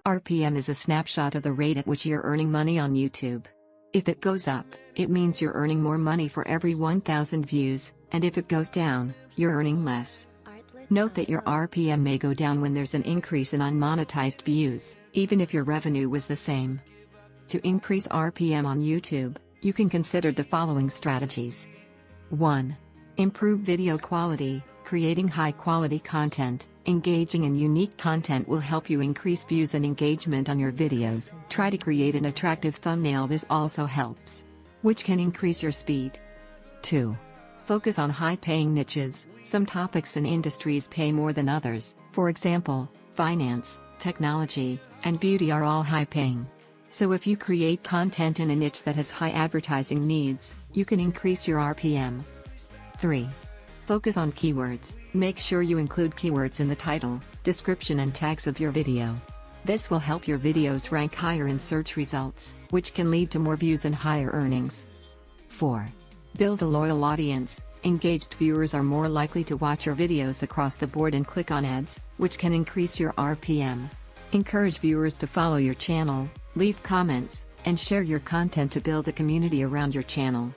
RPM is a snapshot of the rate at which you're earning money on YouTube. If it goes up, it means you're earning more money for every 1,000 views, and if it goes down, you're earning less. Note that your RPM may go down when there's an increase in unmonetized views, even if your revenue was the same. To increase RPM on YouTube, you can consider the following strategies. 1. Improve video quality. Creating high-quality content, engaging and unique content will help you increase views and engagement on your videos. Try to create an attractive thumbnail. This also helps, which can increase your speed. 2. Focus on high-paying niches. Some topics and industries pay more than others. For example, finance, technology, and beauty are all high-paying. So if you create content in a niche that has high advertising needs, you can increase your RPM. 3. Focus on keywords. Make sure you include keywords in the title, description and tags of your video. This will help your videos rank higher in search results, which can lead to more views and higher earnings. 4. Build a loyal audience. Engaged viewers are more likely to watch your videos across the board and click on ads, which can increase your RPM. Encourage viewers to follow your channel, leave comments, and share your content to build a community around your channel.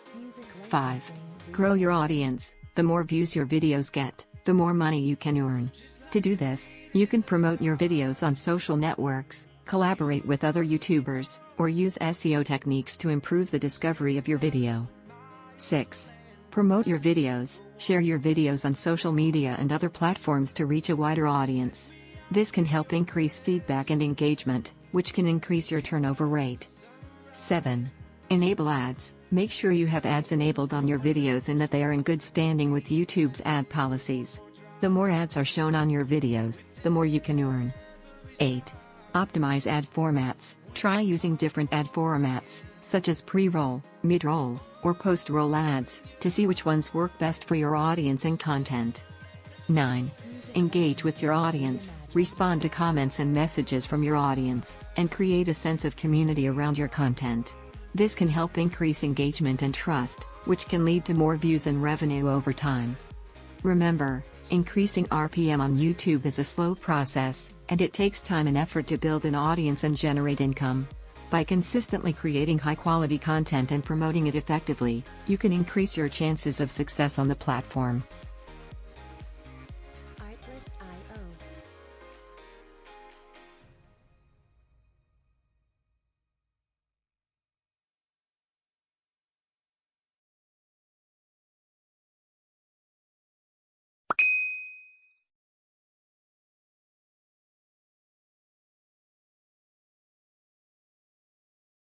5. Grow your audience. The more views your videos get, the more money you can earn. To do this, you can promote your videos on social networks, collaborate with other YouTubers, or use SEO techniques to improve the discovery of your video. 6. Promote your videos. Share your videos on social media and other platforms to reach a wider audience. This can help increase feedback and engagement, which can increase your turnover rate. 7. Enable ads. Make sure you have ads enabled on your videos and that they are in good standing with YouTube's ad policies. The more ads are shown on your videos, the more you can earn. 8. Optimize ad formats. Try using different ad formats, such as pre-roll, mid-roll, or post-roll ads, to see which ones work best for your audience and content. 9. Engage with your audience. Respond to comments and messages from your audience, and create a sense of community around your content. This can help increase engagement and trust, which can lead to more views and revenue over time. Remember, increasing RPM on YouTube is a slow process, and it takes time and effort to build an audience and generate income. By consistently creating high-quality content and promoting it effectively, you can increase your chances of success on the platform.